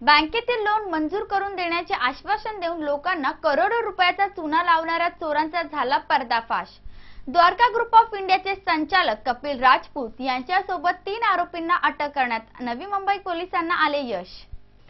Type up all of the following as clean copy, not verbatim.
बँकेतील लोन मंजूर करून देण्याचे आश्वासन देऊन लोकांना करोडो रुपयाचा चुना लावणाऱ्या चोरांचा झाला पर्दाफाश। द्वारका ग्रुप ऑफ इंडियाचे संचालक कपिल राजपूत यांच्यासोबत 3 आरोपींना अटक करण्यात नवी मुंबई पोलिसांना आले यश।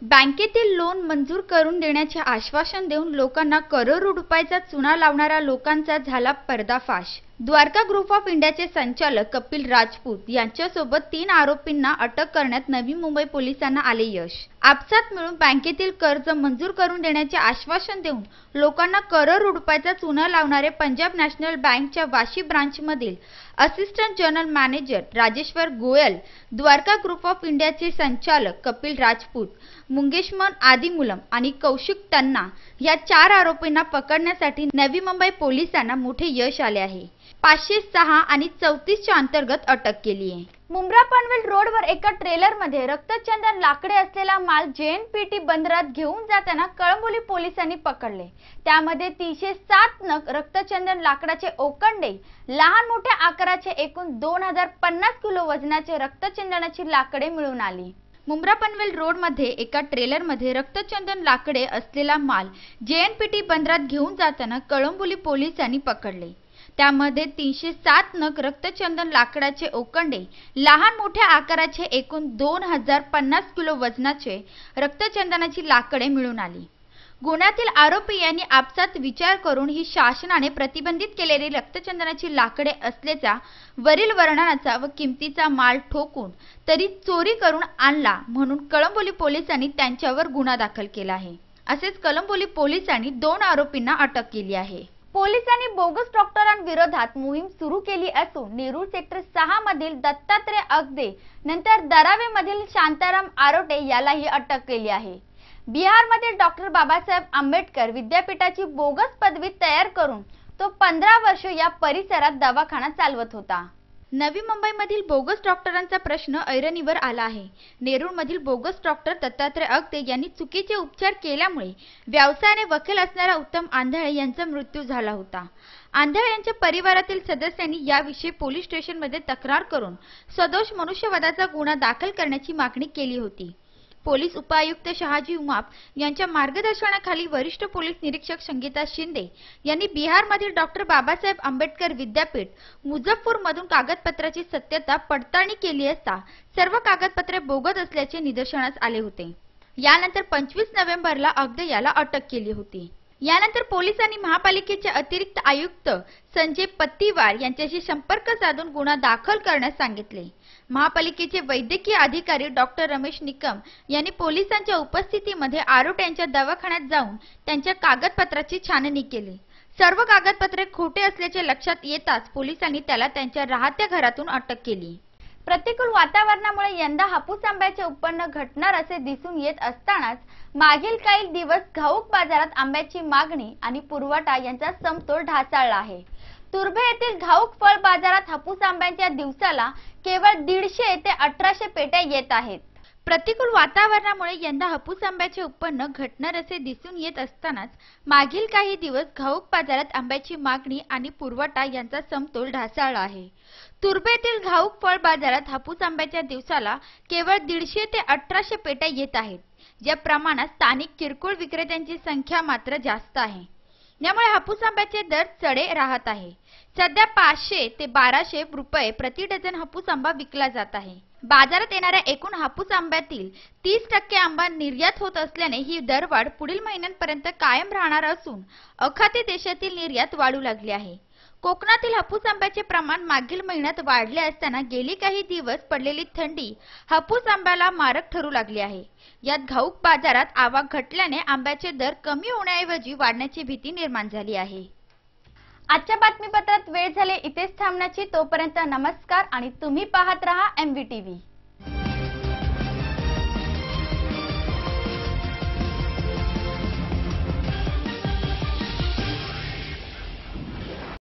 बँकेतील लोन मंजूर करून देण्याचे आश्वासन देऊन लोकांना करोडो रुपयाचा चुना लावणाऱ्या लोकांचा झाला पर्दाफाश। द्वारका ग्रुप ऑफ इंडियाचे संचालक कपिल राजपूत यांच्यासोबत 3 आरोपींना अटक करण्यात नवी मुंबई पोलिसांना आले यश। आपसात मिळून बँकेतील कर्ज मंजूर करून देण्याचे आश्वासन देऊन लोकांना करोडो रुपयाचा चुना लावणारे पंजाब नॅशनल बँकच्या वाशी ब्रांच मधील assistant general manager Rajeshwar Goyal, Dwarka group of इंडियाचे संचालक कपिल राजपूत, मुंगेशमन आदिमुलम आणि कौशिक टन्ना या 4 आरोपींना पकडण्यासाठी नवी मुंबई पोलिसांना मोठे यश आले आहे। 506 आणि 34 च्या अंतर्गत अटक केली आहे। मुंब्रा पनवेल रोडवर एका ट्रेलरमध्ये रक्तचंदन लाकडे असलेला माल JNPT बंदरात घेऊन जाताना कळंबोली पोलिसांनी पकडले। त्यामध्ये 307 नग रक्तचंदन लाकडाचे ओकंडे, लहान मोठ्या आकाराचे एकूण 2050 किलो वजनाचे रक्तचंदनाची लाकडे मिळून आली। मुंब्रा पनवेल रोड मध्ये एका ट्रेलरमध्ये रक्तचंदन लाकडे असलेला माल JNPT बंदरात घेऊन जाताना कळंबोली पोलिसांनी पकडले। त्यामध्ये 307 नग रक्तचंदन लाकडाचे ओकंडे, लहान मोठ्या आकाराचे एकूण 2050 किलो वजनाचे रक्तचंदनाची लाकडे मिळून आली। गुन्ह्यातील आरोपी यांनी आपसात विचार करून ही शासनाने प्रतिबंधित केलेली रक्तचंदनाची लाकडे असल्याचा वरील वर्णनाचा व किमतीचा माल ठोकून तरी चोरी करून आणला म्हणून कळंबोली पोलिसांनी त्यांच्यावर गुन्हा दाखल केला आहे। असेच कळंबोली पोलिसांनी 2 आरोपींना अटक केली आहे। पोलिसांनी बोगस डॉक्टरांविरोधात मोहीम सुरू केली असून नेरूळ सेक्टर 6 मधील दत्तात्रय अगदे नंतर दरावे मधील शांताराम आरोटे यालाही अटक केली आहे। बिहारमधील डॉक्टर बाबासाहेब आंबेडकर विद्यापीठाची बोगस पदवी तयार करून तो 15 वर्ष या परिसरात दवाखाना चालवत होता। नवी मुंबईमधील बोगस डॉक्टरांचा प्रश्न ऐरणीवर आला आहे। नेरूळमधील बोगस डॉक्टर दत्तात्रय अगदे यांनी चुकीचे उपचार केल्यामुळे व्यवसायाने वकील असणारा उत्तम आंधळे यांचा मृत्यू झाला होता। आंधळे यांच्या परिवारातील सदस्यांनी याविषयी पोलीस स्टेशनमध्ये तक्रार करून सदोष मनुष्यवधाचा गुन्हा दाखल करण्याची मागणी केली होती। पोलीस उपायुक्त शहाजी उमाप यांच्या मार्गदर्शनाखाली वरिष्ठ पोलीस निरीक्षक संगीता शिंदे यांनी बिहारमधील डॉक्टर बाबासाहेब आंबेडकर विद्यापीठ मुझफ्फरमधून कागदपत्राची सत्यता पडताळणी केली असता सर्व कागदपत्रे बोगस असल्याचे निदर्शनास आले होते। यानंतर 25 नोव्हेंबरला अगदे याला अटक केली होती। यानंतर पोलिसांनी महापालिकेचे अतिरिक्त आयुक्त संजय पत्तीवार यांच्याशी संपर्क साधून गुन्हा दाखल करण्यास सांगितले। महापालिकेचे वैद्यकीय अधिकारी डॉक्टर रमेश निकम यांनी पोलिसांच्या उपस्थितीमध्ये आरोटे यांच्या दवाखान्यात जाऊन त्यांच्या कागदपत्राची छाननी केली। सर्व कागदपत्रे खोटे असल्याचे लक्षात येताच पोलिसांनी त्याला त्यांच्या राहत्या घरातून अटक केली। प्रतिकूल वातावरणामुळे यंदा हापूस आंब्याचे उत्पन्न घटणार असे दिसून येत असतानाच मागील काही दिवस घाऊक बाजारात आंब्याची मागणी आणि पुरवठा यांचा समतोल ढासळला आहे। तुर्भे येथील घाऊक फळ बाजारात हापूस आंब्याच्या दिवसाला केवळ 150 ते 1800 पेट्या येत आहेत। प्रतिकूल वातावरणामुळे यंदा हापूस आंब्याचे उत्पन्न घटणार असे दिसून येत असतानाच मागील काही दिवस घाऊक बाजारात आंब्याची मागणी आणि पुरवठा यांचा समतोल ढासळला आहे। तुर्भे येथील घाऊक फळ बाजारात हापूस आंब्याच्या दिवसाला केवळ 150 ते 1800 पेट्या येत आहेत। ज्या प्रमाणात स्थानिक किरकोळ विक्रेत्यांची संख्या मात्र जास्त आहे। यामुळे हापूस आंब्याचे दर चढे राहत आहे। सध्या 500 ते 1200 रुपये प्रति डझन हापूस आंबा विकला जात आहे। बाजारात येणाऱ्या एकूण हापूस आंब्यातील 30% आंबा निर्यात होत असल्याने ही दरवाढ पुढील महिन्यांपर्यंत कायम राहणार असून अखाती देशातील निर्यात वाढू लागली आहे। कोकणातील हापूस आंब्याचे प्रमाण मागील महिन्यात वाढले असताना गेली काही दिवस पडलेली थंडी हापूस आंब्याला मारक ठरू लागली आहे। यात घाऊक बाजारात आवक घटल्याने आंब्याचे दर कमी होण्याऐवजी वाढण्याची भीती निर्माण झाली आहे। आजच्या बातमीपत्रात वेळ झाले इथेच थांबण्याची। तोपर्यंत नमस्कार आणि तुम्ही पाहत रहा MVTV।